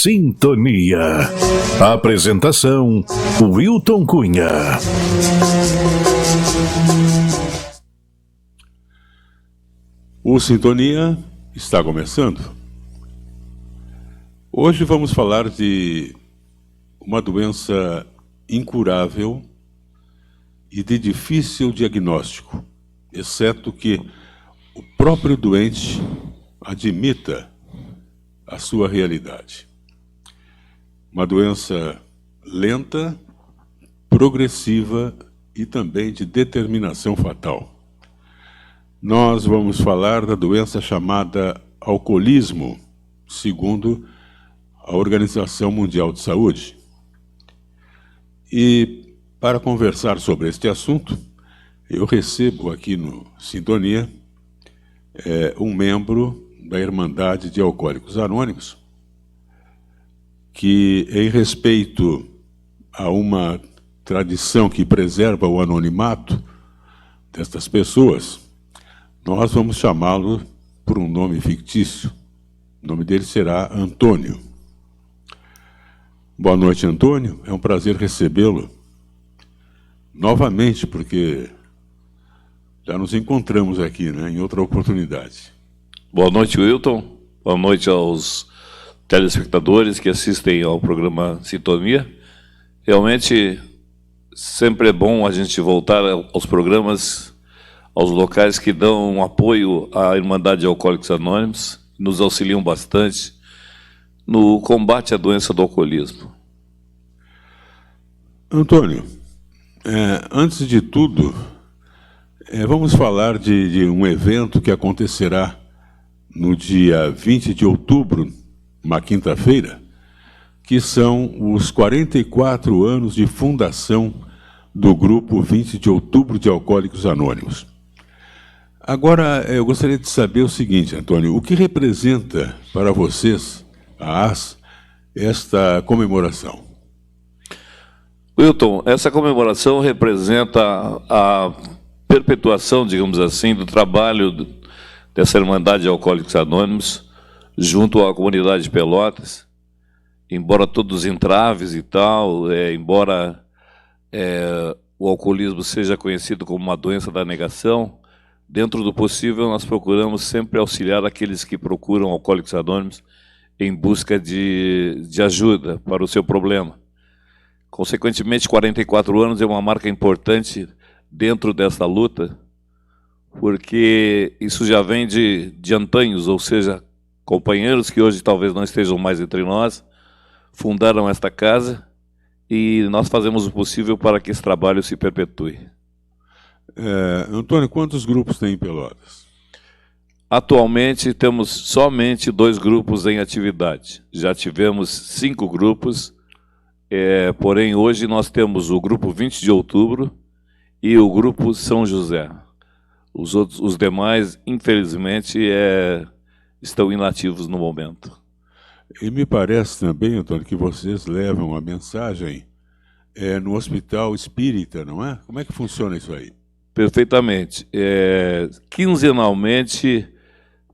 Sintonia. Apresentação: Wilton Cunha. O Sintonia está começando. Hoje vamos falar de uma doença incurável e de difícil diagnóstico, exceto que o próprio doente admita a sua realidade. Uma doença lenta, progressiva e também de determinação fatal. Nós vamos falar da doença chamada alcoolismo, segundo a Organização Mundial de Saúde. E para conversar sobre este assunto, eu recebo aqui no Sintonia um membro da Irmandade de Alcoólicos Anônimos, que, em respeito a uma tradição que preserva o anonimato destas pessoas, nós vamos chamá-lo por um nome fictício. O nome dele será Antônio. Boa noite, Antônio. É um prazer recebê-lo novamente, porque já nos encontramos aqui, né, em outra oportunidade. Boa noite, Wilton. Boa noite aos telespectadores que assistem ao programa Sintonia. Realmente, sempre é bom a gente voltar aos programas, aos locais que dão um apoio à Irmandade de Alcoólicos Anônimos, nos auxiliam bastante no combate à doença do alcoolismo. Antônio, antes de tudo, vamos falar de um evento que acontecerá no dia 20 de outubro, uma quinta-feira, que são os 44 anos de fundação do grupo 20 de outubro de Alcoólicos Anônimos. Agora, eu gostaria de saber o seguinte, Antônio, o que representa para vocês, a AS, esta comemoração? Wilton, essa comemoração representa a perpetuação, digamos assim, do trabalho dessa Irmandade de Alcoólicos Anônimos junto à comunidade de Pelotas, embora todos os entraves e tal, embora o alcoolismo seja conhecido como uma doença da negação, dentro do possível nós procuramos sempre auxiliar aqueles que procuram Alcoólicos Anônimos em busca de ajuda para o seu problema. Consequentemente, 44 anos é uma marca importante dentro dessa luta, porque isso já vem de antanhos, ou seja, companheiros que hoje talvez não estejam mais entre nós, fundaram esta casa e nós fazemos o possível para que esse trabalho se perpetue. Antônio, quantos grupos tem em Pelotas? Atualmente temos somente 2 grupos em atividade. Já tivemos 5 grupos, porém hoje nós temos o grupo 20 de outubro e o grupo São José. Os demais, infelizmente, estão inativos no momento. E me parece também, Antônio, que vocês levam a mensagem no Hospital Espírita, não é? Como é que funciona isso aí? Perfeitamente. Quinzenalmente,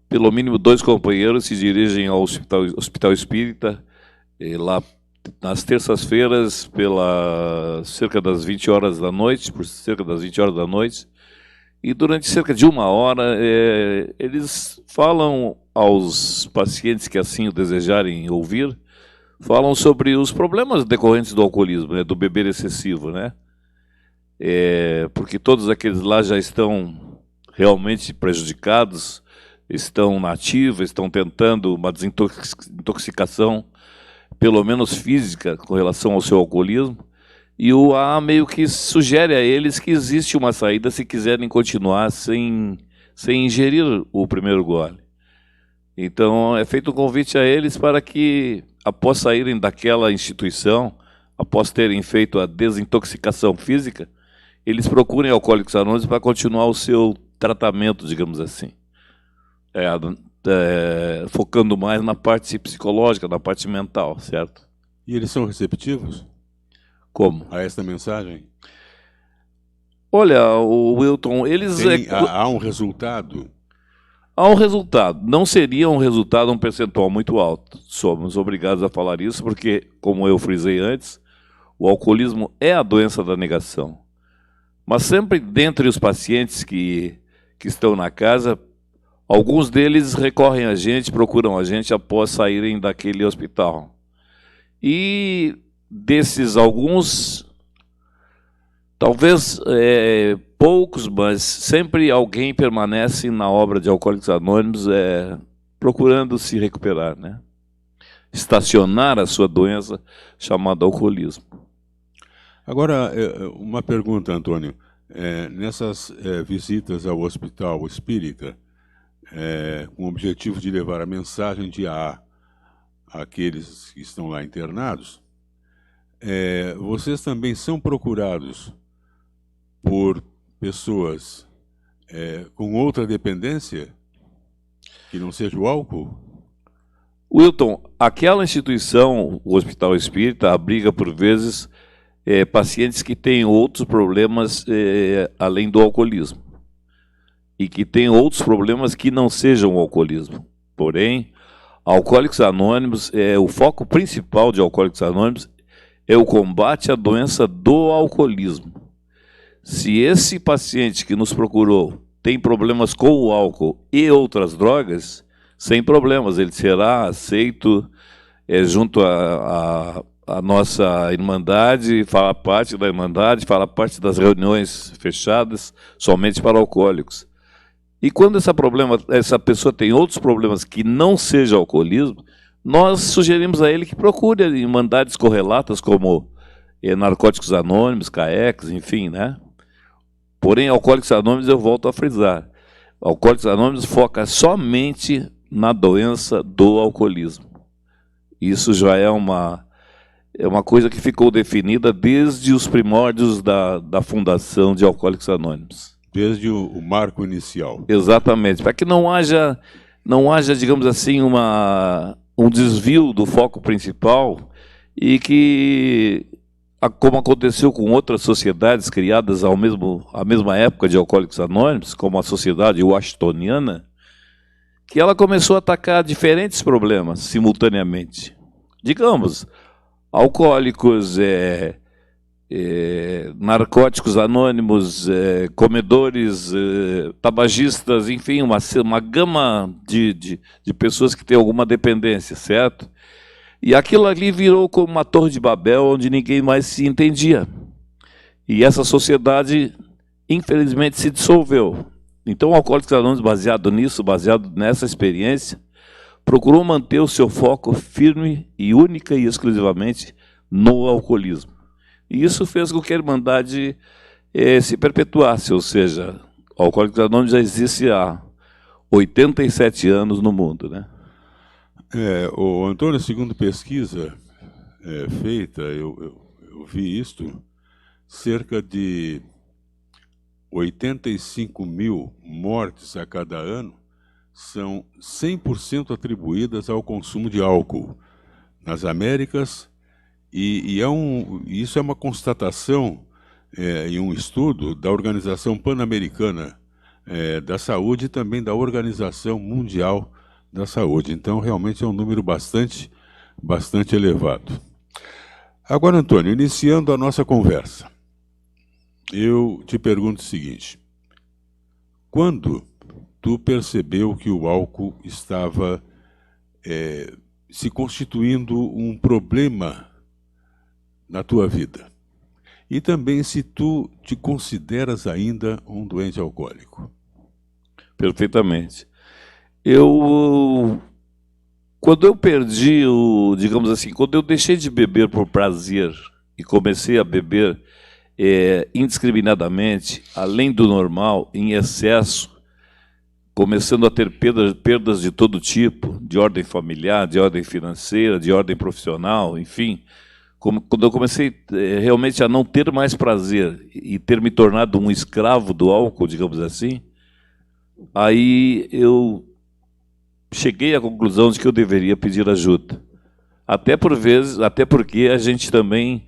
pelo mínimo 2 companheiros se dirigem ao Hospital Espírita, lá nas terças-feiras, cerca das 20 horas da noite, e durante cerca de 1 hora, eles falam aos pacientes que assim o desejarem ouvir, falam sobre os problemas decorrentes do alcoolismo, né, do beber excessivo, né? Porque todos aqueles lá já estão realmente prejudicados, estão na ativa, estão tentando uma desintoxicação, pelo menos física, com relação ao seu alcoolismo, e o A meio que sugere a eles que existe uma saída se quiserem continuar sem ingerir o primeiro gole. Então, é feito um convite a eles para que, após saírem daquela instituição, após terem feito a desintoxicação física, eles procurem Alcoólicos Anônimos para continuar o seu tratamento, digamos assim. Focando mais na parte psicológica, na parte mental, certo? E eles são receptivos? Como? A esta mensagem? Olha, o Wilton, eles... Há um resultado? Há um resultado. Não seria um resultado, um percentual muito alto. Somos obrigados a falar isso porque, como eu frisei antes, o alcoolismo é a doença da negação. Mas sempre dentre os pacientes que estão na casa, alguns deles recorrem a gente, procuram a gente após saírem daquele hospital. E desses alguns, talvez poucos, mas sempre alguém permanece na obra de Alcoólicos Anônimos procurando se recuperar, né? Estacionar a sua doença chamada alcoolismo. Agora, uma pergunta, Antônio. Nessas visitas ao hospital espírita, com o objetivo de levar a mensagem de AA àqueles que estão lá internados, vocês também são procurados por pessoas com outra dependência que não seja o álcool? Wilton, aquela instituição, o Hospital Espírita, abriga por vezes pacientes que têm outros problemas além do alcoolismo e que têm outros problemas que não sejam o alcoolismo. Porém, Alcoólicos Anônimos, o foco principal de Alcoólicos Anônimos é o combate à doença do alcoolismo. Se esse paciente que nos procurou tem problemas com o álcool e outras drogas, sem problemas, ele será aceito junto à nossa Irmandade, fará parte da Irmandade, fará parte das reuniões fechadas somente para alcoólicos. E quando essa pessoa tem outros problemas que não seja alcoolismo, nós sugerimos a ele que procure Irmandades correlatas como Narcóticos Anônimos, CAECs, enfim, né? Porém, Alcoólicos Anônimos, eu volto a frisar, Alcoólicos Anônimos foca somente na doença do alcoolismo. Isso já é uma coisa que ficou definida desde os primórdios da fundação de Alcoólicos Anônimos. Desde o marco inicial. Exatamente, para que não haja, digamos assim, um desvio do foco principal e que, como aconteceu com outras sociedades criadas à mesma época de Alcoólicos Anônimos, como a sociedade washingtoniana, que ela começou a atacar diferentes problemas simultaneamente. Digamos, alcoólicos, narcóticos anônimos, comedores, tabagistas, enfim, uma gama de pessoas que têm alguma dependência, certo? E aquilo ali virou como uma torre de Babel, onde ninguém mais se entendia. E essa sociedade, infelizmente, se dissolveu. Então, o Alcoólicos Anônimos, baseado nisso, baseado nessa experiência, procurou manter o seu foco firme e única e exclusivamente no alcoolismo. E isso fez com que a Irmandade se perpetuasse, ou seja, o Alcoólicos Anônimos já existe há 87 anos no mundo, né? O Antônio, segundo pesquisa feita, eu vi isto, cerca de 85 mil mortes a cada ano são 100% atribuídas ao consumo de álcool nas Américas, e isso é uma constatação em um estudo da Organização Pan-Americana da Saúde e também da Organização Mundial da Saúde. Então, realmente é um número bastante elevado. Agora, Antônio, iniciando a nossa conversa, eu te pergunto o seguinte: quando tu percebeu que o álcool estava se constituindo um problema na tua vida? E também se tu te consideras ainda um doente alcoólico? Perfeitamente. Quando eu perdi digamos assim, quando eu deixei de beber por prazer e comecei a beber indiscriminadamente, além do normal, em excesso, começando a ter perdas de todo tipo, de ordem familiar, de ordem financeira, de ordem profissional, enfim, quando eu comecei realmente a não ter mais prazer e ter me tornado um escravo do álcool, digamos assim, aí eu cheguei à conclusão de que eu deveria pedir ajuda. Até porque a gente também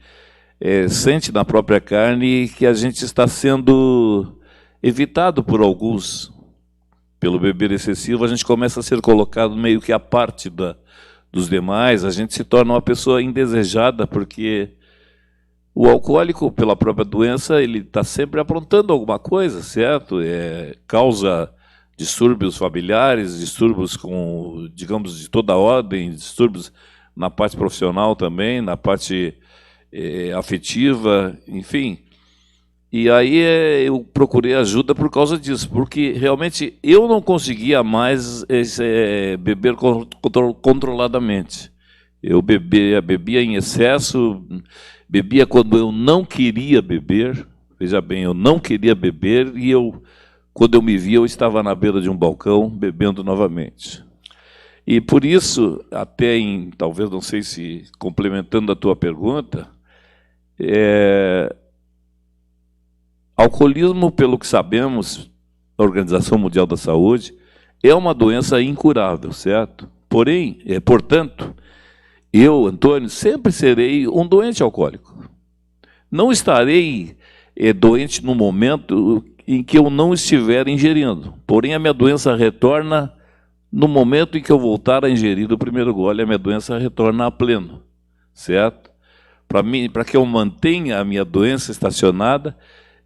sente na própria carne que a gente está sendo evitado por alguns. Pelo beber excessivo, a gente começa a ser colocado meio que à parte dos demais, a gente se torna uma pessoa indesejada, porque o alcoólico, pela própria doença, ele está sempre aprontando alguma coisa, certo? Causa distúrbios familiares, distúrbios digamos, de toda ordem, distúrbios na parte profissional também, na parte afetiva, enfim. E aí eu procurei ajuda por causa disso, porque realmente eu não conseguia mais beber controladamente. Eu bebia em excesso, bebia quando eu não queria beber. Veja bem, eu não queria beber e quando eu me via, eu estava na beira de um balcão bebendo novamente. E por isso, talvez, não sei se complementando a tua pergunta, alcoolismo, pelo que sabemos, a Organização Mundial da Saúde, é uma doença incurável, certo? Porém, portanto, eu, Antônio, sempre serei um doente alcoólico. Não estarei doente no momento em que eu não estiver ingerindo. Porém, a minha doença retorna no momento em que eu voltar a ingerir o primeiro gole, a minha doença retorna a pleno, certo? Para que eu mantenha a minha doença estacionada,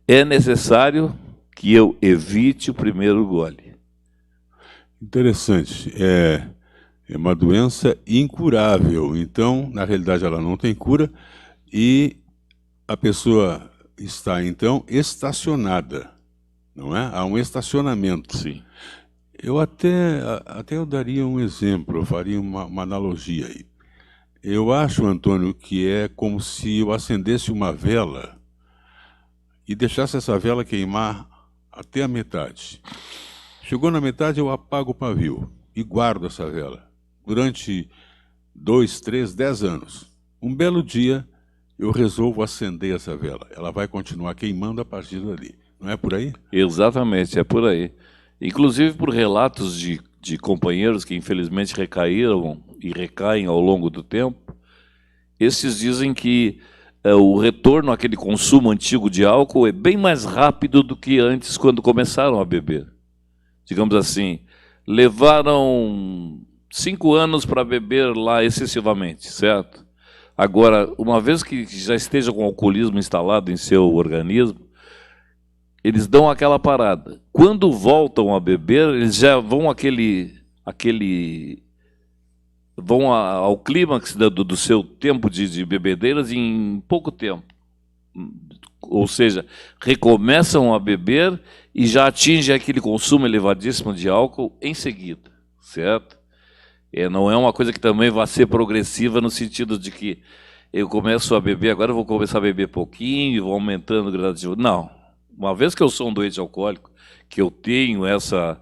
é necessário que eu evite o primeiro gole. Interessante. É uma doença incurável. Então, na realidade, ela não tem cura e a pessoa está, então, estacionada. Não é? Há um estacionamento. Sim. Eu eu daria um exemplo, eu faria uma analogia aí. Eu acho, Antônio, que é como se eu acendesse uma vela e deixasse essa vela queimar até a metade. Chegou na metade, eu apago o pavio e guardo essa vela durante 2, 3, 10 anos. Um belo dia, eu resolvo acender essa vela. Ela vai continuar queimando a partir dali. Não é por aí? Exatamente, é por aí. Inclusive por relatos de companheiros que infelizmente recaíram e recaem ao longo do tempo, esses dizem que o retorno àquele consumo antigo de álcool é bem mais rápido do que antes, quando começaram a beber. Digamos assim, levaram 5 anos para beber lá excessivamente, certo? Agora, uma vez que já esteja com o alcoolismo instalado em seu organismo, eles dão aquela parada. Quando voltam a beber, eles já vão vão ao clímax do seu tempo de bebedeiras em pouco tempo. Ou seja, recomeçam a beber e já atingem aquele consumo elevadíssimo de álcool em seguida, certo? Não é uma coisa que também vai ser progressiva no sentido de que eu começo a beber, agora eu vou começar a beber pouquinho e vou aumentando gradativamente. Não. Uma vez que eu sou um doente alcoólico, que eu tenho essa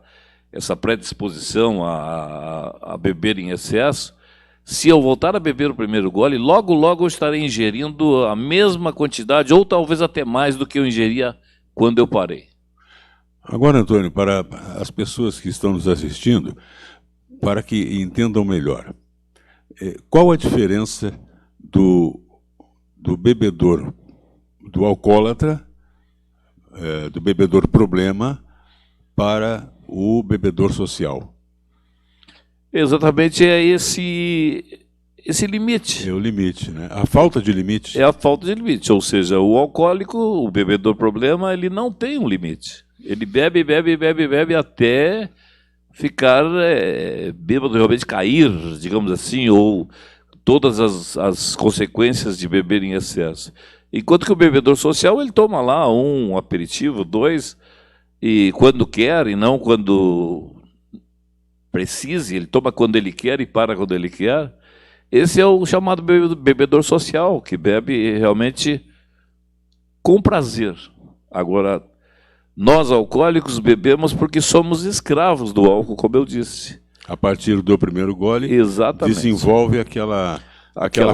predisposição a beber em excesso, se eu voltar a beber o primeiro gole, logo eu estarei ingerindo a mesma quantidade, ou talvez até mais do que eu ingeria quando eu parei. Agora, Antônio, para as pessoas que estão nos assistindo, para que entendam melhor, qual a diferença do bebedor, do alcoólatra, do bebedor problema, para o bebedor social? Exatamente, é esse limite. É o limite, né? A falta de limite. É a falta de limite, ou seja, o alcoólico, o bebedor problema, ele não tem um limite. Ele bebe até ficar bêbado, realmente cair, digamos assim, ou todas as consequências de beber em excesso. Enquanto que o bebedor social, ele toma lá um aperitivo, 2, e quando quer, e não quando precise, ele toma quando ele quer e para quando ele quer. Esse é o chamado bebedor social, que bebe realmente com prazer. Agora, nós alcoólicos bebemos porque somos escravos do álcool, como eu disse. A partir do primeiro gole, exatamente, desenvolve aquela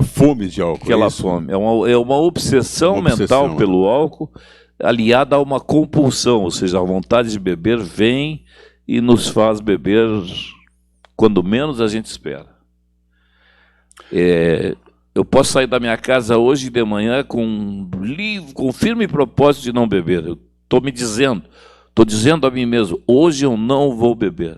fome de álcool. Aquela fome. É uma obsessão mental pelo álcool, aliada a uma compulsão, ou seja, a vontade de beber vem e nos faz beber quando menos a gente espera. eu posso sair da minha casa hoje de manhã com firme propósito de não beber. Eu estou dizendo a mim mesmo, hoje eu não vou beber.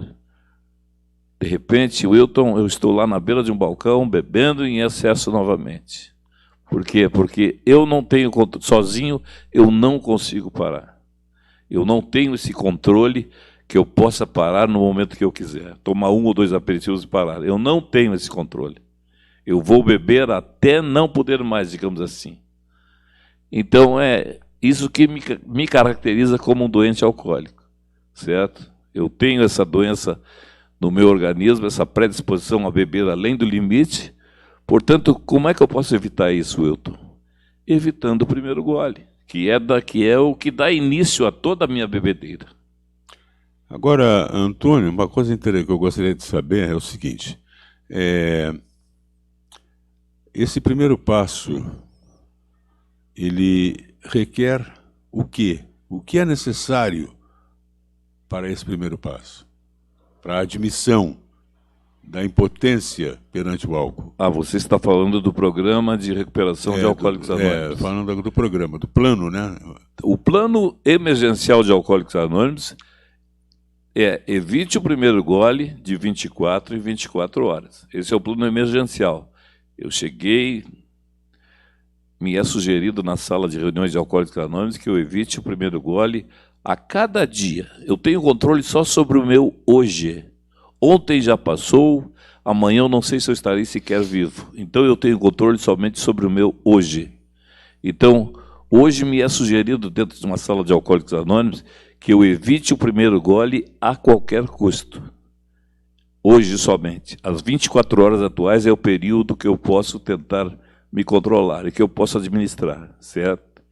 De repente, Wilton, eu estou lá na beira de um balcão, bebendo em excesso novamente. Por quê? Porque eu não tenho controle, sozinho eu não consigo parar. Eu não tenho esse controle que eu possa parar no momento que eu quiser. Tomar 1 ou 2 aperitivos e parar. Eu não tenho esse controle. Eu vou beber até não poder mais, digamos assim. Então, é isso que me caracteriza como um doente alcoólico, certo? Eu tenho essa doença no meu organismo, essa predisposição a beber além do limite. Portanto, como é que eu posso evitar isso, Wilton? Evitando o primeiro gole, que é o que dá início a toda a minha bebedeira. Agora, Antônio, uma coisa interessante que eu gostaria de saber é o seguinte. Esse primeiro passo, ele requer o quê? O que é necessário para esse primeiro passo? Para a admissão da impotência perante o álcool. Você está falando do programa de recuperação de Alcoólicos Anônimos. Falando do programa, do plano, né? O plano emergencial de Alcoólicos Anônimos evite o primeiro gole de 24 em 24 horas. Esse é o plano emergencial. Eu cheguei, me é sugerido na sala de reuniões de Alcoólicos Anônimos que eu evite o primeiro gole a cada dia. Eu tenho controle só sobre o meu hoje. Ontem já passou, amanhã eu não sei se eu estarei sequer vivo. Então eu tenho controle somente sobre o meu hoje. Então, hoje me é sugerido, dentro de uma sala de Alcoólicos Anônimos, que eu evite o primeiro gole a qualquer custo. Hoje somente. As 24 horas atuais é o período que eu posso tentar me controlar e que eu posso administrar, certo?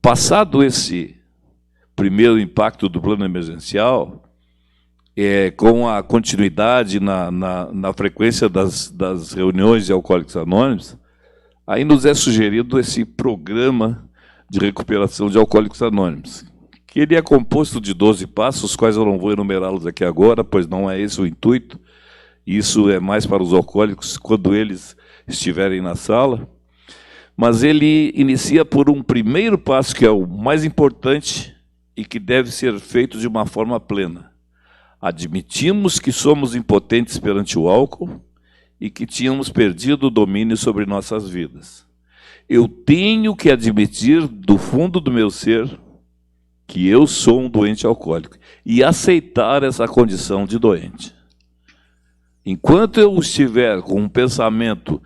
Passado esse primeiro impacto do plano emergencial, com a continuidade na frequência das reuniões de Alcoólicos Anônimos, aí nos é sugerido esse programa de recuperação de Alcoólicos Anônimos, que ele é composto de 12 passos, os quais eu não vou enumerá-los aqui agora, pois não é esse o intuito. Isso é mais para os alcoólicos quando eles estiverem na sala. Mas ele inicia por um primeiro passo, que é o mais importante e que deve ser feito de uma forma plena. Admitimos que somos impotentes perante o álcool e que tínhamos perdido o domínio sobre nossas vidas. Eu tenho que admitir do fundo do meu ser que eu sou um doente alcoólico e aceitar essa condição de doente. Enquanto eu estiver com um pensamento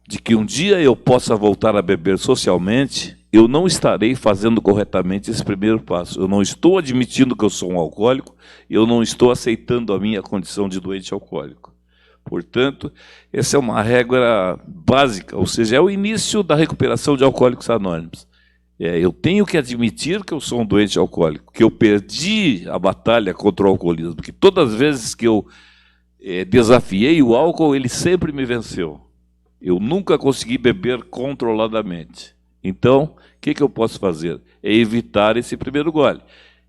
de que um dia eu possa voltar a beber socialmente, eu não estarei fazendo corretamente esse primeiro passo. Eu não estou admitindo que eu sou um alcoólico, eu não estou aceitando a minha condição de doente alcoólico. Portanto, essa é uma regra básica, ou seja, é o início da recuperação de Alcoólicos Anônimos. Eu tenho que admitir que eu sou um doente alcoólico, que eu perdi a batalha contra o alcoolismo, que todas as vezes que eu desafiei o álcool, ele sempre me venceu. Eu nunca consegui beber controladamente. Então, o que eu posso fazer? É evitar esse primeiro gole.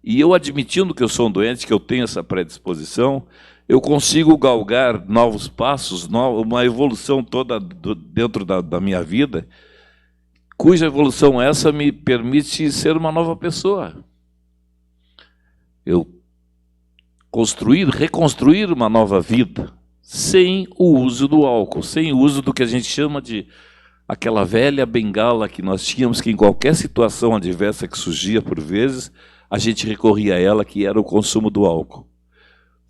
E eu admitindo que eu sou um doente, que eu tenho essa predisposição, eu consigo galgar novos passos, uma evolução toda dentro da minha vida, cuja evolução essa me permite ser uma nova pessoa. Eu reconstruir uma nova vida, sem o uso do álcool, sem o uso do que a gente chama de aquela velha bengala que nós tínhamos, que em qualquer situação adversa que surgia por vezes, a gente recorria a ela, que era o consumo do álcool.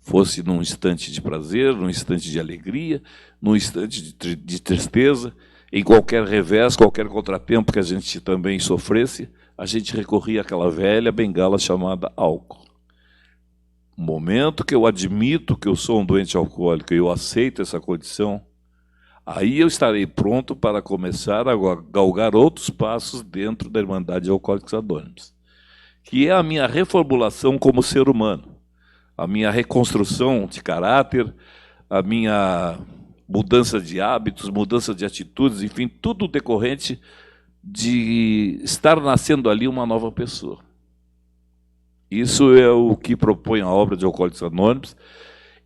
Fosse num instante de prazer, num instante de alegria, num instante de tristeza, em qualquer revés, qualquer contratempo que a gente também sofresse, a gente recorria àquela velha bengala chamada álcool. No momento que eu admito que eu sou um doente alcoólico e eu aceito essa condição, aí eu estarei pronto para começar a galgar outros passos dentro da Irmandade de Alcoólicos Anônimos, que é a minha reformulação como ser humano, a minha reconstrução de caráter, a minha mudança de hábitos, mudança de atitudes, enfim, tudo decorrente de estar nascendo ali uma nova pessoa. Isso é o que propõe a obra de Alcoólicos Anônimos.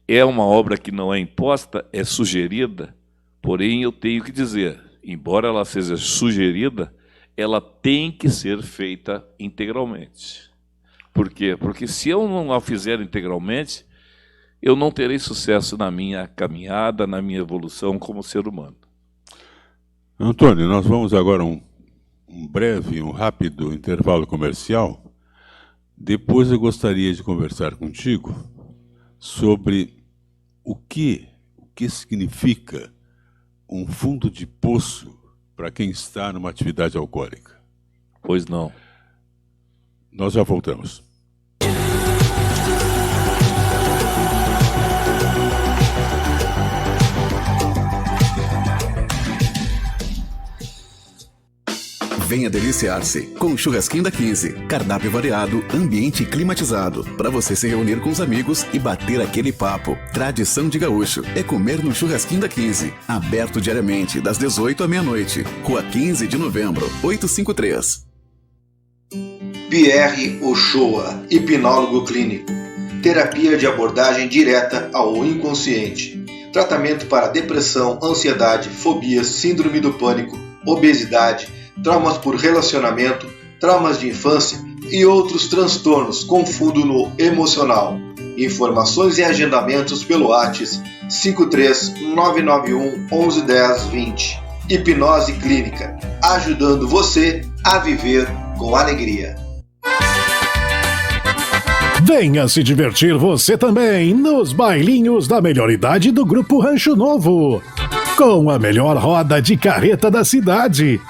É uma obra que não é imposta, é sugerida Porém, eu tenho que dizer, embora ela seja sugerida, ela tem que ser feita integralmente. Por quê? Porque se eu não a fizer integralmente, eu não terei sucesso na minha caminhada, na minha evolução como ser humano. Antônio, nós vamos agora um rápido intervalo comercial. Depois eu gostaria de conversar contigo sobre o que significa um fundo de poço para quem está numa atividade alcoólica. Pois não. Nós já voltamos. Venha deliciar-se com o Churrasquinho da 15. Cardápio variado, ambiente climatizado. Para você se reunir com os amigos e bater aquele papo. Tradição de gaúcho é comer no Churrasquinho da 15. Aberto diariamente, das 18 à meia-noite. Rua 15 de Novembro, 853. Pierre Ochoa, hipnólogo clínico. Terapia de abordagem direta ao inconsciente. Tratamento para depressão, ansiedade, fobias, síndrome do pânico, obesidade, traumas por relacionamento, traumas de infância e outros transtornos com fundo no emocional. Informações e agendamentos pelo WhatsApp 53991 1110 20. Hipnose Clínica, ajudando você a viver com alegria. Venha se divertir você também nos bailinhos da melhor idade do Grupo Rancho Novo, com a melhor roda de carreta da cidade.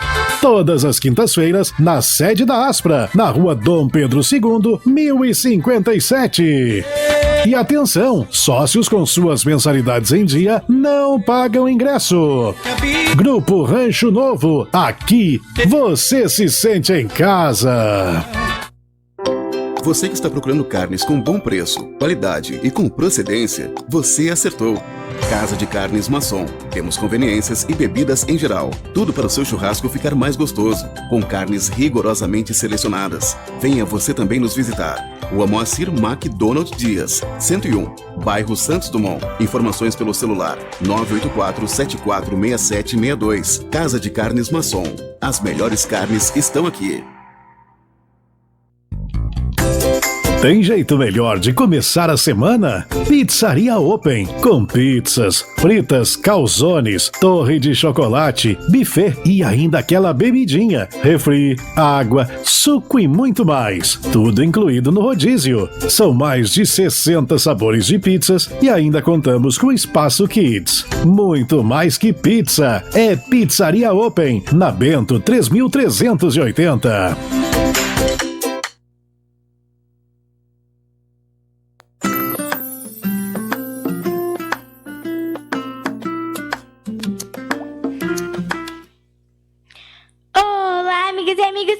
Todas as quintas-feiras, na sede da Aspra, na rua Dom Pedro II, 1057. E atenção, sócios com suas mensalidades em dia não pagam ingresso. Grupo Rancho Novo, aqui você se sente em casa. Você que está procurando carnes com bom preço, qualidade e com procedência, você acertou. Casa de Carnes Masson. Temos conveniências e bebidas em geral. Tudo para o seu churrasco ficar mais gostoso, com carnes rigorosamente selecionadas. Venha você também nos visitar. Rua Moacir MacDonald Dias, 101, bairro Santos Dumont. Informações pelo celular 984-746762. Casa de Carnes Masson. As melhores carnes estão aqui. Tem jeito melhor de começar a semana? Pizzaria Open, com pizzas, fritas, calzones, torre de chocolate, buffet e ainda aquela bebidinha, refri, água, suco e muito mais. Tudo incluído no rodízio. São mais de 60 sabores de pizzas e ainda contamos com espaço kids. Muito mais que pizza, é Pizzaria Open, na Bento 3380.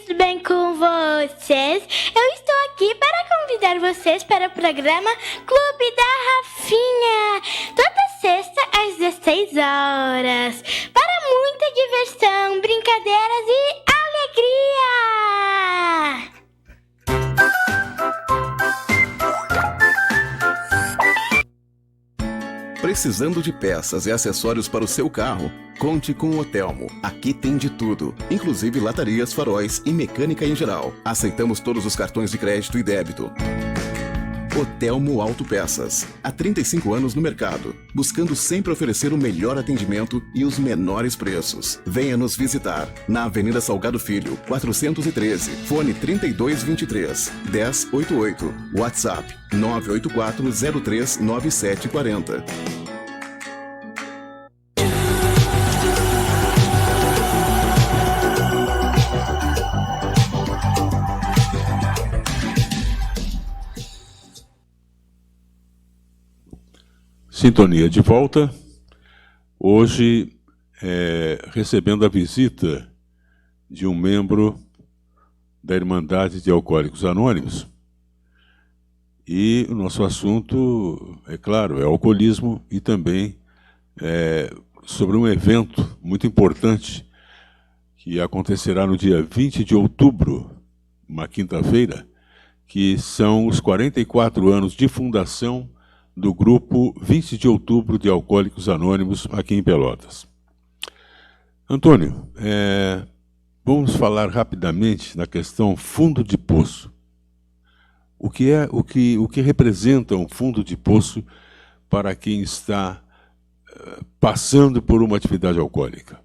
Tudo bem com vocês? Eu estou aqui para convidar vocês para o programa Clube da Rafinha, toda sexta às 16 horas, para muita diversão, brincadeiras e alegria! Precisando de peças e acessórios para o seu carro? Conte com o Otelmo. Aqui tem de tudo, inclusive latarias, faróis e mecânica em geral. Aceitamos todos os cartões de crédito e débito. Otelmo Autopeças. Há 35 anos no mercado, buscando sempre oferecer o melhor atendimento e os menores preços. Venha nos visitar na Avenida Salgado Filho, 413, fone 3223-1088, WhatsApp 984039740. Sintonia de volta, hoje recebendo a visita de um membro da Irmandade de Alcoólicos Anônimos. E o nosso assunto, é claro, é alcoolismo e também sobre um evento muito importante que acontecerá no dia 20 de outubro, uma quinta-feira, que são os 44 anos de fundação do grupo 20 de outubro de Alcoólicos Anônimos aqui em Pelotas. Antônio, vamos falar rapidamente da questão fundo de poço. O que representa um fundo de poço para quem está passando por uma atividade alcoólica?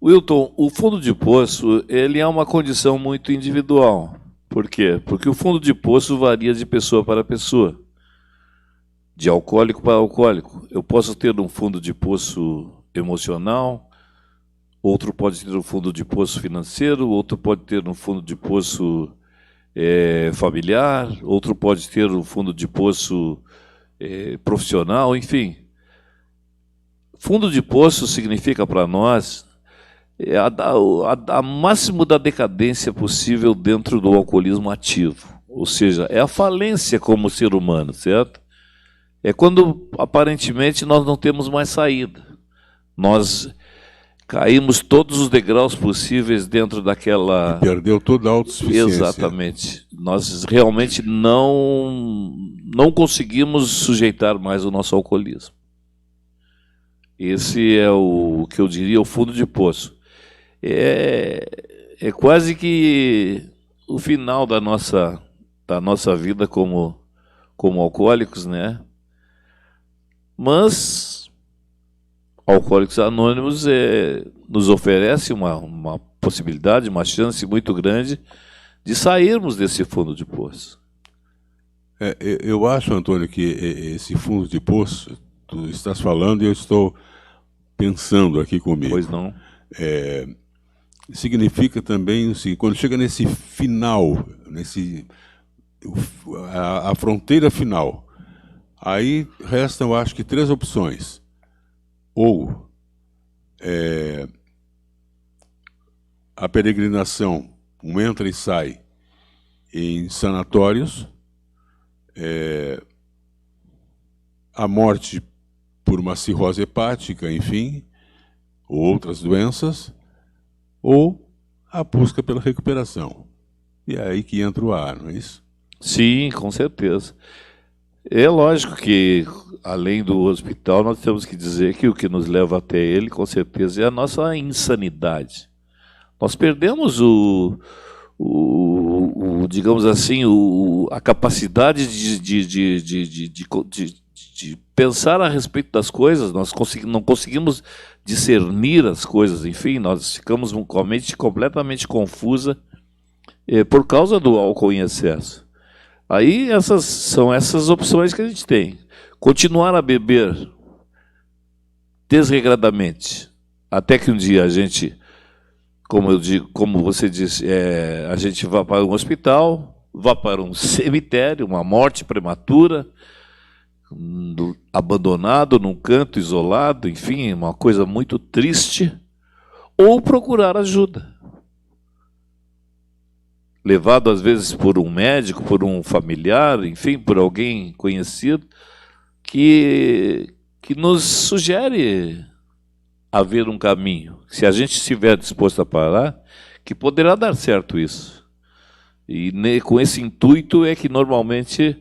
Wilton, o fundo de poço ele é uma condição muito individual. Por quê? Porque o fundo de poço varia de pessoa para pessoa, de alcoólico para alcoólico. Eu posso ter um fundo de poço emocional, outro pode ter um fundo de poço financeiro, outro pode ter um fundo de poço familiar, outro pode ter um fundo de poço profissional, enfim. Fundo de poço significa para nós a máximo da decadência possível dentro do alcoolismo ativo. Ou seja, é a falência como ser humano, certo? É quando aparentemente nós não temos mais saída. Nós caímos todos os degraus possíveis dentro daquela... E perdeu toda a autossuficiência. Exatamente. Nós realmente não conseguimos sujeitar mais o nosso alcoolismo. Esse é o que eu diria o fundo de poço. É quase que o final da nossa vida como alcoólicos, né? Mas Alcoólicos Anônimos nos oferece uma possibilidade, uma chance muito grande de sairmos desse fundo de poço. Eu acho, Antônio, que esse fundo de poço, tu estás falando e eu estou pensando aqui comigo. Pois não. Significa também, assim, quando chega nesse final, a fronteira final, aí restam, eu acho que, 3 opções. Ou a peregrinação, um entra e sai em sanatórios, a morte por uma cirrose hepática, enfim, ou outras doenças, ou a busca pela recuperação. E é aí que entra o ar, não é isso? Sim, com certeza. É lógico que, além do hospital, nós temos que dizer que o que nos leva até ele, com certeza, é a nossa insanidade. Nós perdemos digamos assim, a capacidade de pensar a respeito das coisas. Nós não conseguimos discernir as coisas, enfim, nós ficamos com a mente completamente confusa por causa do álcool em excesso. Aí são essas opções que a gente tem. Continuar a beber desregradamente, até que um dia a gente, como você disse, a gente vá para um hospital, vá para um cemitério, uma morte prematura, abandonado num canto isolado, enfim, uma coisa muito triste, ou procurar ajuda. Levado às vezes por um médico, por um familiar, enfim, por alguém conhecido, que nos sugere haver um caminho. Se a gente estiver disposto a parar, que poderá dar certo isso. E com esse intuito é que normalmente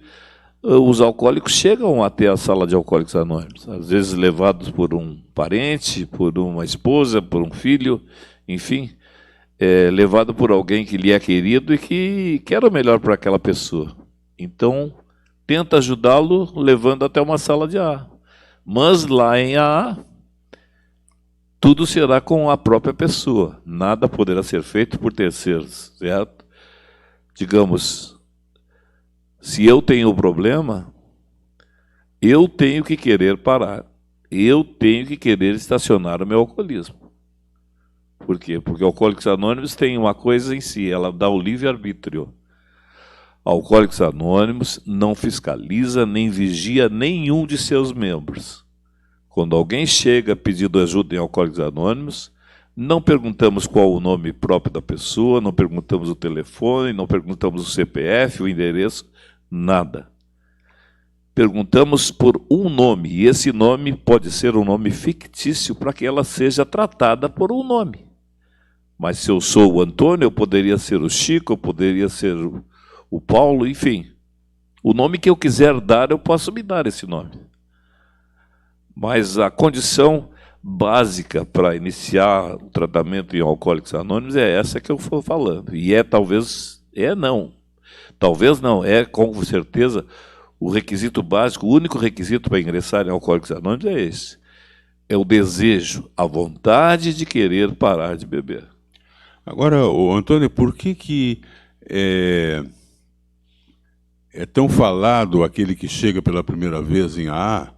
os alcoólicos chegam até a sala de Alcoólicos Anônimos, às vezes levados por um parente, por uma esposa, por um filho, enfim, levado por alguém que lhe é querido e que quer o melhor para aquela pessoa. Então, tenta ajudá-lo levando até uma sala de AA. Mas lá em AA, tudo será com a própria pessoa. Nada poderá ser feito por terceiros, certo? Digamos, se eu tenho o problema, eu tenho que querer parar. Eu tenho que querer estacionar o meu alcoolismo. Por quê? Porque Alcoólicos Anônimos tem uma coisa em si, ela dá o livre-arbítrio. Alcoólicos Anônimos não fiscaliza nem vigia nenhum de seus membros. Quando alguém chega pedindo ajuda em Alcoólicos Anônimos, não perguntamos qual o nome próprio da pessoa, não perguntamos o telefone, não perguntamos o CPF, o endereço, nada. Perguntamos por um nome, e esse nome pode ser um nome fictício para que ela seja tratada por um nome. Mas se eu sou o Antônio, eu poderia ser o Chico, eu poderia ser o Paulo, enfim. O nome que eu quiser dar, eu posso me dar esse nome. Mas a condição básica para iniciar o tratamento em Alcoólicos Anônimos é essa que eu estou falando. E talvez não, é com certeza o requisito básico, o único requisito para ingressar em Alcoólicos Anônimos é esse. É o desejo, a vontade de querer parar de beber. Agora, Antônio, por que é tão falado aquele que chega pela primeira vez em AA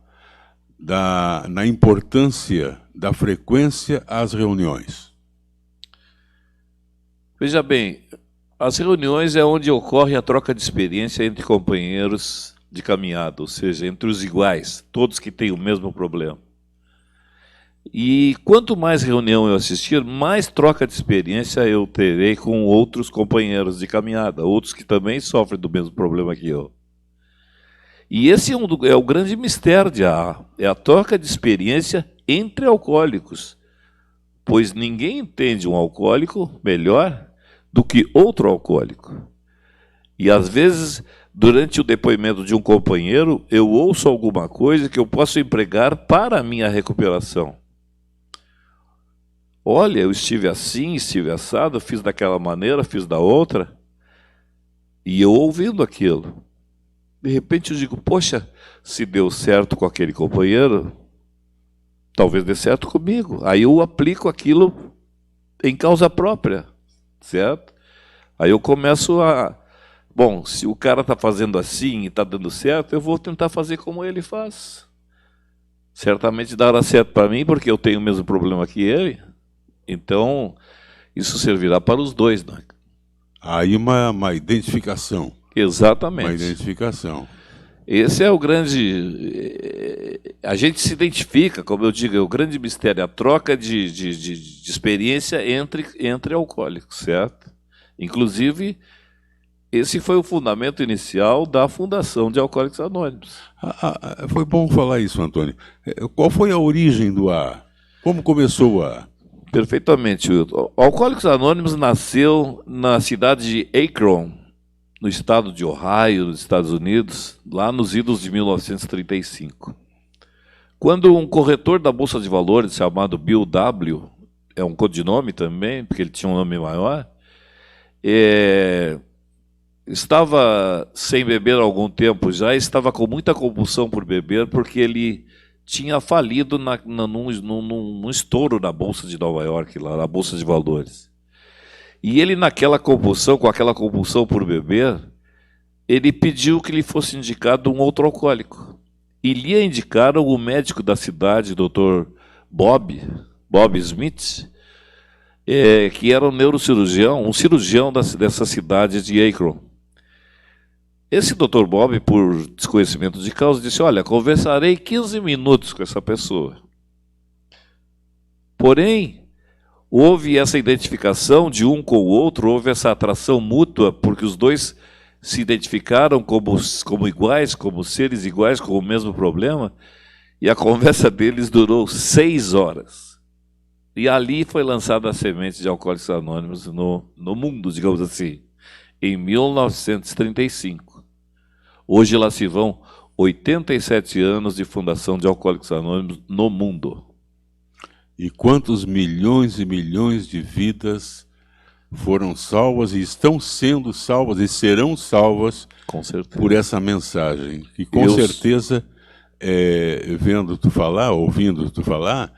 na importância da frequência às reuniões? Veja bem, as reuniões é onde ocorre a troca de experiência entre companheiros de caminhada, ou seja, entre os iguais, todos que têm o mesmo problema. E quanto mais reunião eu assistir, mais troca de experiência eu terei com outros companheiros de caminhada, outros que também sofrem do mesmo problema que eu. E esse é o grande mistério de AA, é a troca de experiência entre alcoólicos, pois ninguém entende um alcoólico melhor do que outro alcoólico. E às vezes, durante o depoimento de um companheiro, eu ouço alguma coisa que eu posso empregar para a minha recuperação. Olha, eu estive assim, estive assado, fiz daquela maneira, fiz da outra, e eu ouvindo aquilo. De repente eu digo, poxa, se deu certo com aquele companheiro, talvez dê certo comigo. Aí eu aplico aquilo em causa própria, certo? Aí eu começo bom, se o cara está fazendo assim e está dando certo, eu vou tentar fazer como ele faz. Certamente dará certo para mim, porque eu tenho o mesmo problema que ele. Então, isso servirá para os dois, né? Aí uma identificação. Exatamente. Uma identificação. Esse é o grande... A gente se identifica, como eu digo, é o grande mistério, a troca de experiência entre alcoólicos, certo? Inclusive, esse foi o fundamento inicial da fundação de Alcoólicos Anônimos. Foi bom falar isso, Antônio. Qual foi a origem do AA? Como começou o AA? Perfeitamente, Wilton. O Alcoólicos Anônimos nasceu na cidade de Akron, no estado de Ohio, nos Estados Unidos, lá nos idos de 1935. Quando um corretor da Bolsa de Valores, chamado Bill W., é um codinome também, porque ele tinha um nome maior, estava sem beber há algum tempo já, estava com muita compulsão por beber, porque ele tinha falido num estouro na Bolsa de Nova York, lá na Bolsa de Valores. E ele, naquela compulsão, com aquela compulsão por beber, ele pediu que lhe fosse indicado um outro alcoólico. E lhe indicaram o médico da cidade, Dr. Bob Smith, que era um neurocirurgião, um cirurgião dessa cidade de Akron. Esse Dr. Bob, por desconhecimento de causa, disse, olha, conversarei 15 minutos com essa pessoa. Porém, houve essa identificação de um com o outro, houve essa atração mútua, porque os dois se identificaram como iguais, como seres iguais, com o mesmo problema, e a conversa deles durou 6 horas. E ali foi lançada a semente de Alcoólicos Anônimos no mundo, digamos assim, em 1935. Hoje lá se vão 87 anos de fundação de Alcoólicos Anônimos no mundo. E quantos milhões e milhões de vidas foram salvas e estão sendo salvas e serão salvas por essa mensagem. E com certeza, ouvindo tu falar,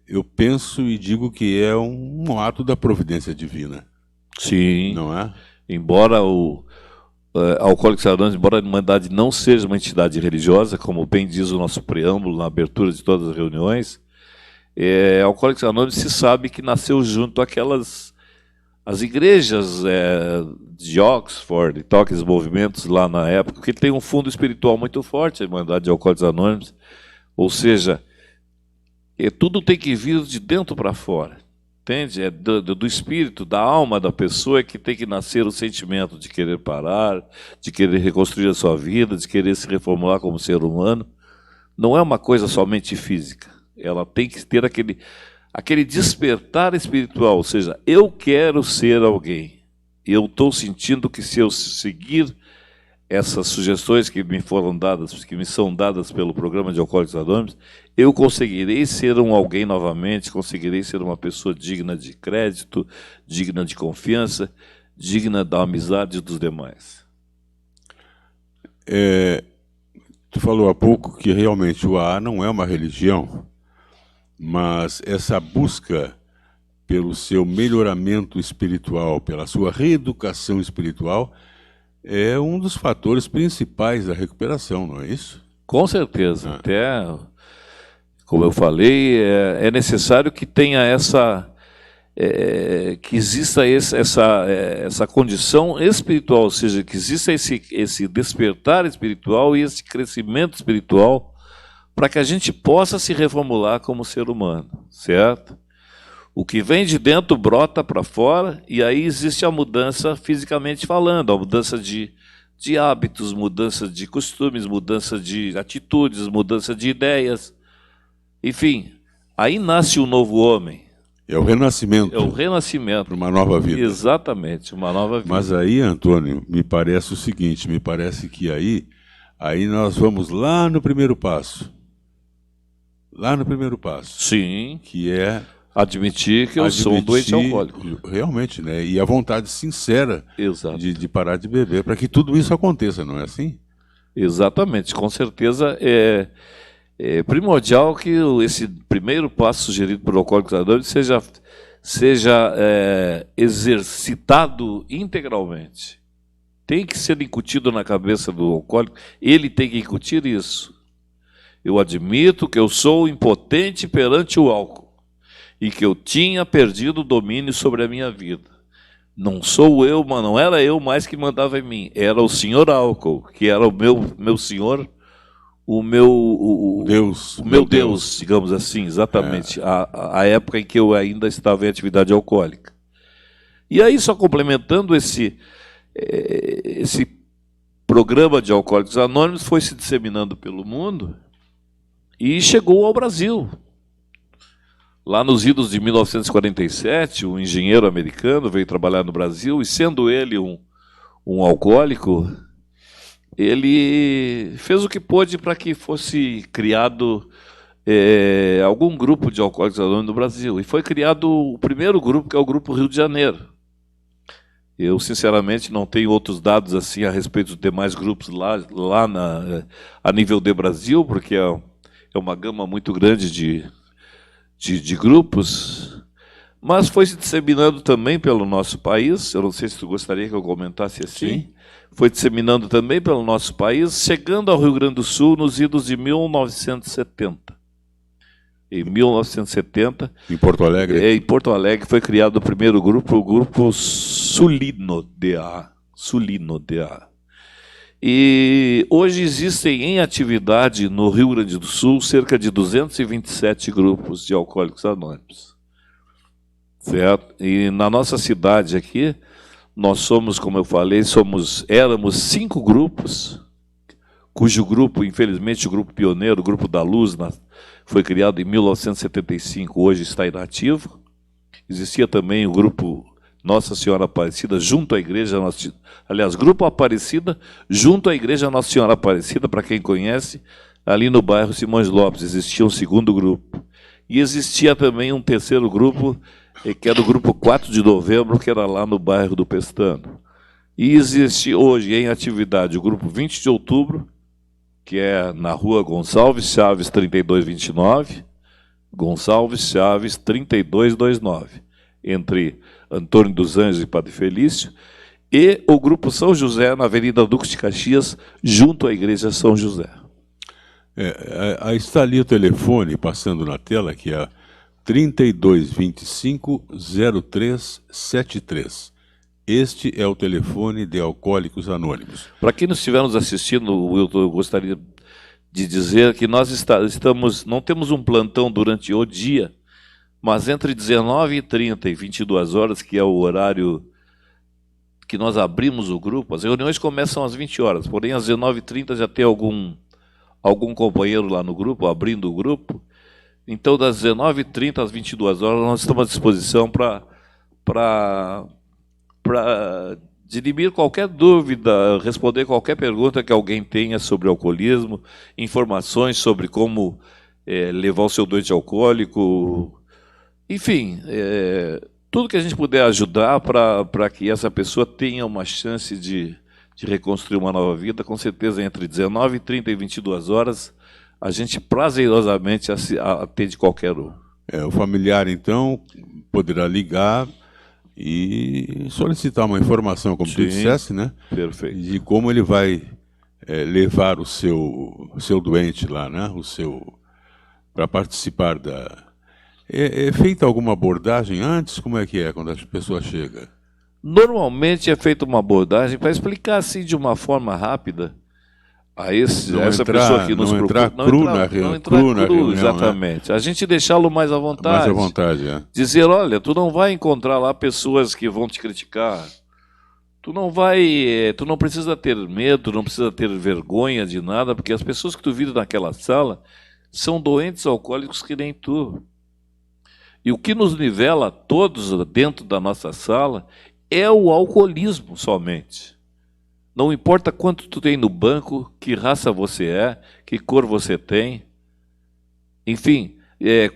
eu penso e digo que é um ato da providência divina. Sim. Não é? Embora Alcoólicos Anônimos, embora a Irmandade não seja uma entidade religiosa, como bem diz o nosso preâmbulo na abertura de todas as reuniões, Alcoólicos Anônimos se sabe que nasceu junto as igrejas de Oxford e tal, aqueles movimentos lá na época, que tem um fundo espiritual muito forte, a Irmandade de Alcoólicos Anônimos, ou seja, tudo tem que vir de dentro para fora. Entende? É do espírito, da alma da pessoa que tem que nascer o sentimento de querer parar, de querer reconstruir a sua vida, de querer se reformular como ser humano. Não é uma coisa somente física. Ela tem que ter aquele despertar espiritual, ou seja, eu quero ser alguém. Eu estou sentindo que se eu seguir essas sugestões que me foram dadas, que me são dadas pelo programa de Alcoólicos Anônimos, eu conseguirei ser alguém novamente, conseguirei ser uma pessoa digna de crédito, digna de confiança, digna da amizade dos demais. Tu falou há pouco que realmente o AA não é uma religião, mas essa busca pelo seu melhoramento espiritual, pela sua reeducação espiritual, é um dos fatores principais da recuperação, não é isso? Com certeza. Até, como eu falei, é necessário que tenha que exista essa condição espiritual, ou seja, que exista esse despertar espiritual e esse crescimento espiritual para que a gente possa se reformular como ser humano, certo? O que vem de dentro brota para fora, e aí existe a mudança fisicamente falando, a mudança de hábitos, mudança de costumes, mudança de atitudes, mudança de ideias. Enfim, aí nasce um novo homem. É o renascimento. É o renascimento. Para uma nova vida. Exatamente, uma nova vida. Mas aí, Antônio, me parece o seguinte, me parece que aí nós vamos lá no primeiro passo. Lá no primeiro passo. Sim. Que é admitir que eu sou um doente alcoólico. Realmente, né? E a vontade sincera de parar de beber, para que tudo isso aconteça, não é assim? Exatamente. Com certeza é primordial que esse primeiro passo sugerido por Alcoólicos Anônimos seja exercitado integralmente. Tem que ser incutido na cabeça do alcoólico, ele tem que incutir isso. Eu admito que eu sou impotente perante o álcool e que eu tinha perdido o domínio sobre a minha vida. Não sou eu, mas não era eu mais que mandava em mim, era o senhor álcool, que era o meu senhor, o meu Deus, digamos assim, exatamente, a época em que eu ainda estava em atividade alcoólica. E aí, só complementando, esse programa de Alcoólicos Anônimos foi se disseminando pelo mundo e chegou ao Brasil. Lá nos idos de 1947, um engenheiro americano veio trabalhar no Brasil, e sendo ele um alcoólico, ele fez o que pôde para que fosse criado algum grupo de Alcoólicos Anônimos no Brasil. E foi criado o primeiro grupo, que é o Grupo Rio de Janeiro. Eu, sinceramente, não tenho outros dados assim a respeito dos demais grupos lá a nível de Brasil, porque é uma gama muito grande de grupos, mas foi se disseminando também pelo nosso país. Eu não sei se tu gostaria que eu comentasse assim. Sim. Foi disseminando também pelo nosso país, chegando ao Rio Grande do Sul nos idos de 1970. Em 1970... Em Porto Alegre? Em Porto Alegre foi criado o primeiro grupo, o Grupo Sulino DA. E hoje existem em atividade no Rio Grande do Sul cerca de 227 grupos de Alcoólicos Anônimos. Certo? E na nossa cidade aqui, nós somos, como eu falei, éramos 5 grupos, cujo grupo, infelizmente, o grupo pioneiro, o Grupo da Luz, foi criado em 1975, hoje está inativo. Existia também o grupo Nossa Senhora Aparecida, junto à igreja, Grupo Aparecida, junto à igreja Nossa Senhora Aparecida, para quem conhece, ali no bairro Simões Lopes, existia um segundo grupo. E existia também um terceiro grupo, que era o Grupo 4 de Novembro, que era lá no bairro do Pestano. E existe hoje em atividade o Grupo 20 de Outubro, que é na rua Gonçalves Chaves 3229, Gonçalves Chaves 3229, entre Antônio dos Anjos e Padre Felício, e o Grupo São José, na Avenida Duque de Caxias, junto à Igreja São José. Aí está ali o telefone, passando na tela, que é 3225-0373. Este é o telefone de Alcoólicos Anônimos. Para quem não estiver nos assistindo, Wilton, eu gostaria de dizer que nós não temos um plantão durante o dia, mas entre 19h30 e 22 horas, que é o horário que nós abrimos o grupo, as reuniões começam às 20 horas, porém às 19h30 já tem algum companheiro lá no grupo, abrindo o grupo. Então, das 19h30 às 22 horas, nós estamos à disposição para dirimir qualquer dúvida, responder qualquer pergunta que alguém tenha sobre alcoolismo, informações sobre como levar o seu doente alcoólico, enfim, tudo que a gente puder ajudar para que essa pessoa tenha uma chance de reconstruir uma nova vida, com certeza entre 19h30 e 22 horas, a gente prazerosamente atende qualquer um. O familiar, então, poderá ligar e solicitar uma informação, como tu dissesse, né? Perfeito. De como ele vai levar o seu doente lá, né? Para participar da... É feita alguma abordagem antes? Como é que é quando a pessoa chega? Normalmente é feita uma abordagem para explicar assim de uma forma rápida a essa pessoa que nos procura. Não entrar cru na reunião, exatamente. Né? A gente deixá-lo mais à vontade. Mais à vontade, é. Dizer, olha, tu não vai encontrar lá pessoas que vão te criticar. Tu não precisa ter medo, não precisa ter vergonha de nada, porque as pessoas que tu vira naquela sala são doentes alcoólicos que nem tu. E o que nos nivela todos dentro da nossa sala é o alcoolismo somente. Não importa quanto tu tem no banco, que raça você é, que cor você tem, enfim,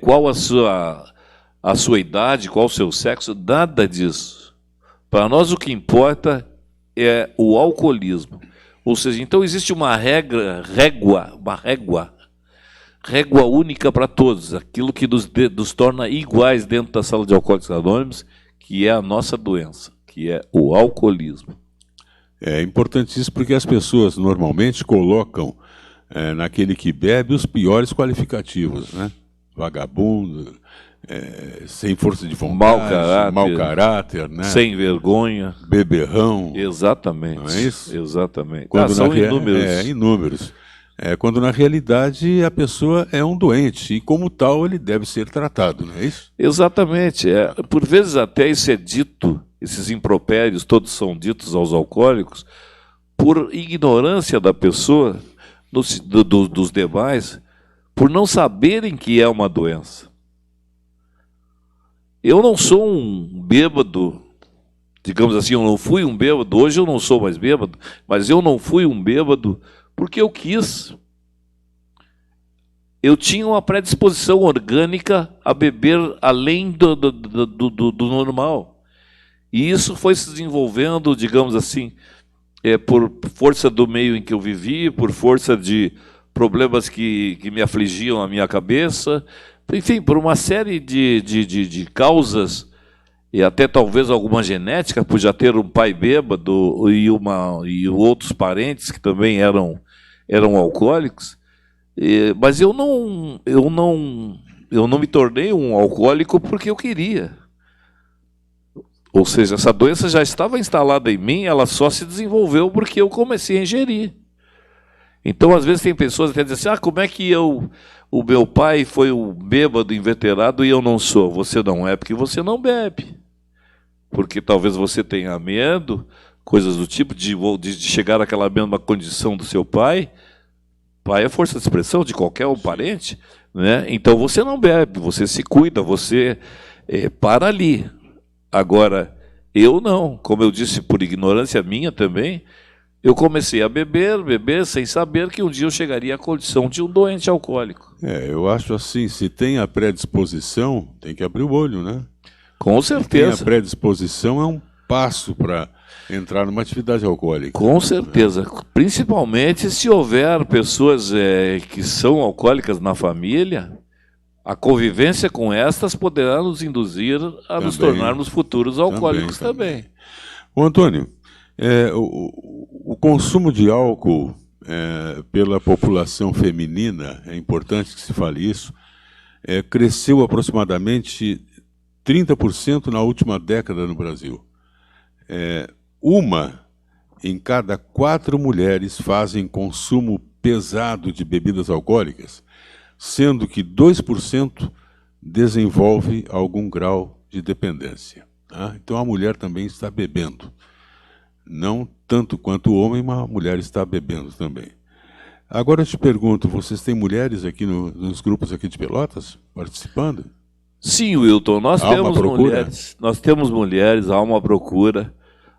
qual a sua idade, qual o seu sexo, nada disso. Para nós o que importa é o alcoolismo. Ou seja, então existe uma régua única para todos, aquilo que nos torna iguais dentro da sala de Alcoólicos Anônimos, que é a nossa doença, que é o alcoolismo. É importantíssimo porque as pessoas normalmente colocam naquele que bebe os piores qualificativos, né? Vagabundo, sem força de vontade, mau caráter, né? Sem vergonha, beberrão. Exatamente. Não é isso? Exatamente. São inúmeros. Inúmeros. Quando na realidade a pessoa é um doente e como tal ele deve ser tratado, não é isso? Exatamente. Por vezes até isso é dito, esses impropérios todos são ditos aos alcoólicos por ignorância da pessoa, dos demais, por não saberem que é uma doença. Eu não sou um bêbado, digamos assim, eu não fui um bêbado, hoje eu não sou mais bêbado, mas eu não fui um bêbado porque eu quis. Eu tinha uma predisposição orgânica a beber além do normal. E isso foi se desenvolvendo, digamos assim, por força do meio em que eu vivi, por força de problemas que me afligiam a minha cabeça, enfim, por uma série de causas, e até talvez alguma genética, por já ter um pai bêbado e outros parentes que também eram alcoólicos, mas eu não me tornei um alcoólico porque eu queria. Ou seja, essa doença já estava instalada em mim, ela só se desenvolveu porque eu comecei a ingerir. Então, às vezes, tem pessoas que dizem assim, como é que o meu pai foi um bêbado inveterado e eu não sou? Você não é porque você não bebe. Porque talvez você tenha medo, coisas do tipo, de chegar àquela mesma condição do seu pai. Pai é força de expressão de qualquer parente, né? Então, você não bebe, você se cuida, você para ali. Agora, eu não, como eu disse, por ignorância minha também, eu comecei a beber, sem saber que um dia eu chegaria à condição de um doente alcoólico. Eu acho assim, se tem a predisposição, tem que abrir o olho, né? Com certeza. Se tem a predisposição, é um passo para entrar numa atividade alcoólica. Com certeza. Principalmente se houver pessoas que são alcoólicas na família, a convivência com estas poderá nos induzir a nos tornarmos futuros alcoólicos também. Ô, Antônio, o consumo de álcool pela população feminina, é importante que se fale isso, cresceu aproximadamente 30% na última década no Brasil. Uma em cada 4 mulheres fazem consumo pesado de bebidas alcoólicas, sendo que 2% desenvolve algum grau de dependência. Tá? Então a mulher também está bebendo. Não tanto quanto o homem, mas a mulher está bebendo também. Agora eu te pergunto, vocês têm mulheres aqui nos grupos aqui de Pelotas participando? Sim, Wilton, nós temos mulheres, há uma procura.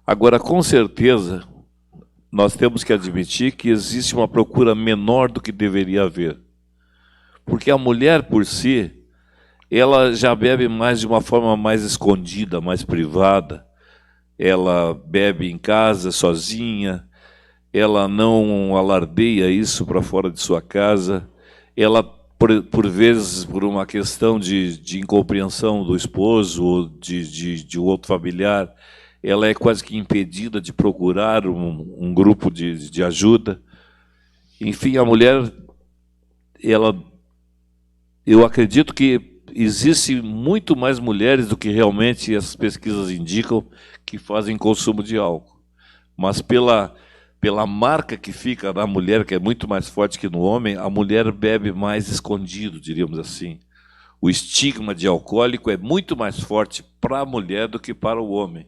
Agora, com certeza, nós temos que admitir que existe uma procura menor do que deveria haver. Porque a mulher, por si, ela já bebe mais de uma forma mais escondida, mais privada. Ela bebe em casa, sozinha, ela não alardeia isso para fora de sua casa, ela, por vezes, por uma questão de incompreensão do esposo ou de outro familiar, ela é quase que impedida de procurar um grupo de ajuda. Enfim, a mulher, eu acredito que existe muito mais mulheres do que realmente essas pesquisas indicam que fazem consumo de álcool. Mas pela marca que fica na mulher, que é muito mais forte que no homem, a mulher bebe mais escondido, diríamos assim. O estigma de alcoólico é muito mais forte para a mulher do que para o homem.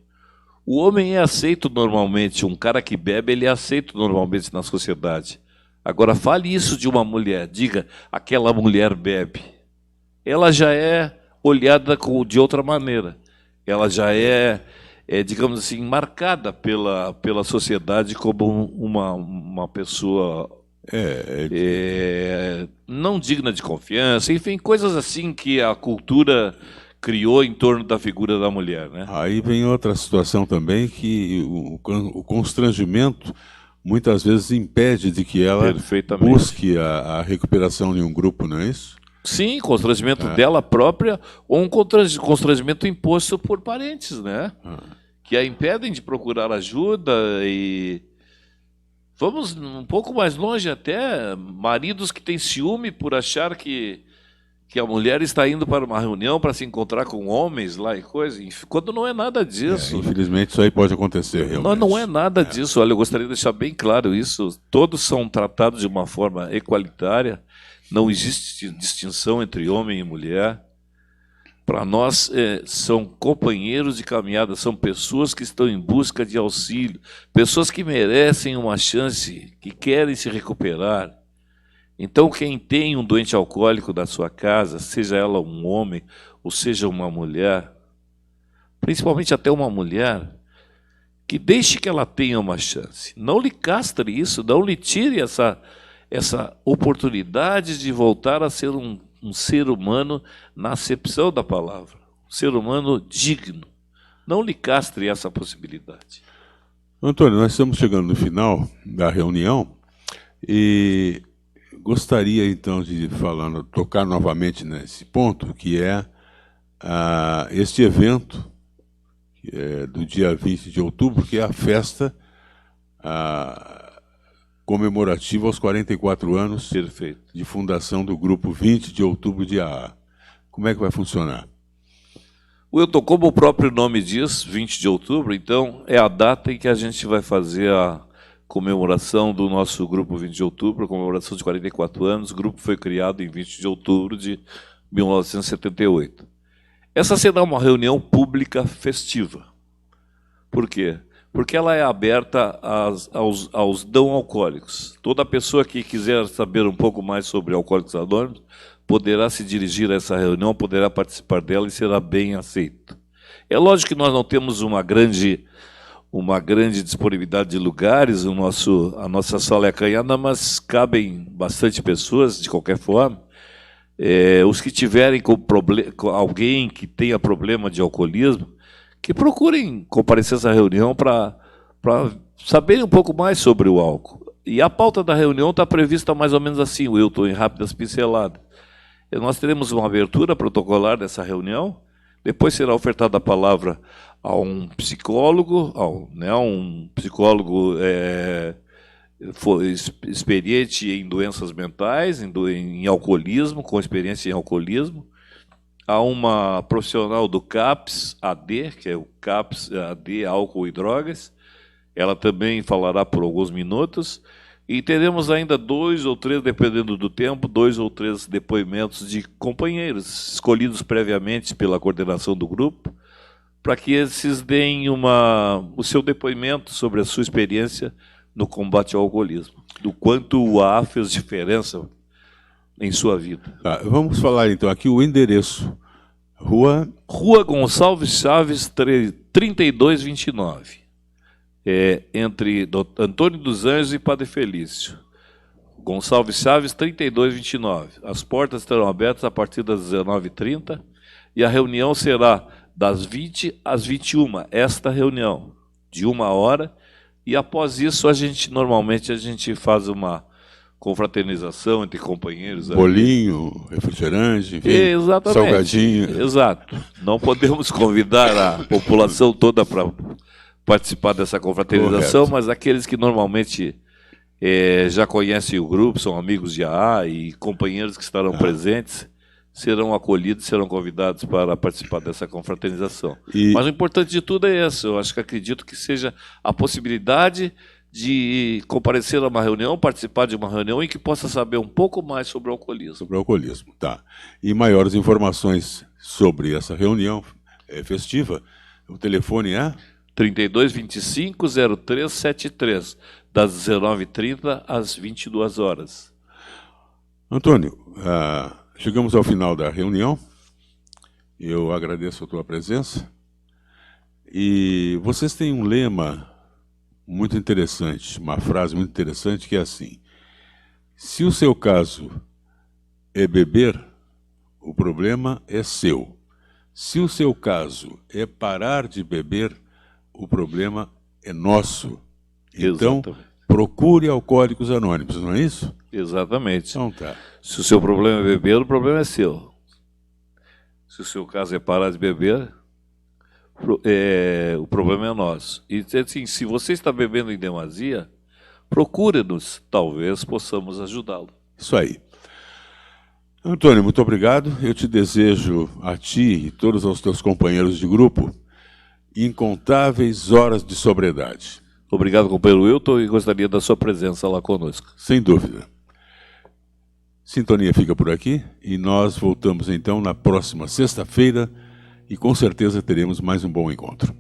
O homem é aceito normalmente, um cara que bebe, ele é aceito normalmente na sociedade. Agora, fale isso de uma mulher, diga, aquela mulher bebe. Ela já é olhada de outra maneira. Ela já é, digamos assim, marcada pela sociedade como uma pessoa não digna de confiança, enfim, coisas assim que a cultura criou em torno da figura da mulher, né? Aí vem outra situação também, que o constrangimento muitas vezes impede de que ela busque a recuperação de um grupo, não é isso? Sim, constrangimento dela própria ou um constrangimento imposto por parentes, né? Que a impedem de procurar ajuda. E vamos um pouco mais longe até, maridos que têm ciúme por achar que a mulher está indo para uma reunião para se encontrar com homens lá e coisa, quando não é nada disso. Infelizmente isso aí pode acontecer realmente. Não é nada disso. Olha, eu gostaria de deixar bem claro isso. Todos são tratados de uma forma equalitária. Não existe distinção entre homem e mulher. Para nós, são companheiros de caminhada, são pessoas que estão em busca de auxílio, pessoas que merecem uma chance, que querem se recuperar. Então, quem tem um doente alcoólico da sua casa, seja ela um homem ou seja uma mulher, principalmente até uma mulher, que deixe que ela tenha uma chance. Não lhe castre isso, não lhe tire essa oportunidade de voltar a ser um ser humano na acepção da palavra, um ser humano digno. Não lhe castre essa possibilidade. Antônio, nós estamos chegando no final da reunião e gostaria então de tocar novamente nesse ponto, que é este evento do dia 20 de outubro, que é a festa comemorativa aos 44 anos de fundação do grupo 20 de outubro de AA. Como é que vai funcionar? Wilton, como o próprio nome diz, 20 de outubro, então é a data em que a gente vai fazer a comemoração do nosso grupo 20 de outubro, comemoração de 44 anos. O grupo foi criado em 20 de outubro de 1978. Essa será uma reunião pública festiva. Por quê? Porque ela é aberta aos não alcoólicos. Toda pessoa que quiser saber um pouco mais sobre Alcoólicos Anônimos poderá se dirigir a essa reunião, poderá participar dela e será bem aceito. É lógico que nós não temos uma grande disponibilidade de lugares, a nossa sala é acanhada, mas cabem bastante pessoas, de qualquer forma. Os que tiverem com alguém que tenha problema de alcoolismo, que procurem comparecer a essa reunião para saberem um pouco mais sobre o álcool. E a pauta da reunião está prevista mais ou menos assim, Wilton, em rápidas pinceladas. Nós teremos uma abertura protocolar dessa reunião, depois será ofertada a palavra a um psicólogo, experiente em doenças mentais, em alcoolismo, com experiência em alcoolismo, a uma profissional do CAPS AD, que é o CAPS AD, álcool e drogas. Ela também falará por alguns minutos. E teremos ainda 2 ou 3, dependendo do tempo, 2 ou 3 depoimentos de companheiros, escolhidos previamente pela coordenação do grupo, para que esses deem o seu depoimento sobre a sua experiência no combate ao alcoolismo, do quanto o AA fez diferença em sua vida. Vamos falar então aqui o endereço. Rua Gonçalves Chaves 3229. entre Antônio dos Anjos e Padre Felício. Gonçalves Chaves, 3229. As portas estarão abertas a partir das 19h30 e a reunião será das 20 às 21h. Esta reunião, de 1 hora, e após isso normalmente a gente faz uma confraternização entre companheiros. Bolinho, refrigerante, enfim, exatamente, salgadinho. Exato. Não podemos convidar a população toda para participar dessa confraternização, mas aqueles que normalmente já conhecem o grupo, são amigos de AA e companheiros que estarão presentes, serão acolhidos, serão convidados para participar dessa confraternização. Mas o importante de tudo é isso. Eu acredito que seja a possibilidade de comparecer a uma reunião, participar de uma reunião em que possa saber um pouco mais sobre o alcoolismo. Sobre o alcoolismo, tá. E maiores informações sobre essa reunião festiva, o telefone é? 3225-0373, das 19h30 às 22h. Antônio, chegamos ao final da reunião. Eu agradeço a tua presença. E vocês têm um lema muito interessante, uma frase muito interessante, que é assim: se o seu caso é beber, o problema é seu. Se o seu caso é parar de beber, o problema é nosso. Então, procure Alcoólicos Anônimos, não é isso? Exatamente. Então tá. Se o seu problema é beber, o problema é seu. Se o seu caso é parar de beber, o problema é nosso. E assim, se você está bebendo em demasia, procure-nos, talvez possamos ajudá-lo. Isso aí. Antônio, muito obrigado. Eu te desejo, a ti e todos os teus companheiros de grupo, incontáveis horas de sobriedade. Obrigado, companheiro Wilton, e gostaria da sua presença lá conosco. Sem dúvida. Sintonia fica por aqui e nós voltamos então na próxima sexta-feira e com certeza teremos mais um bom encontro.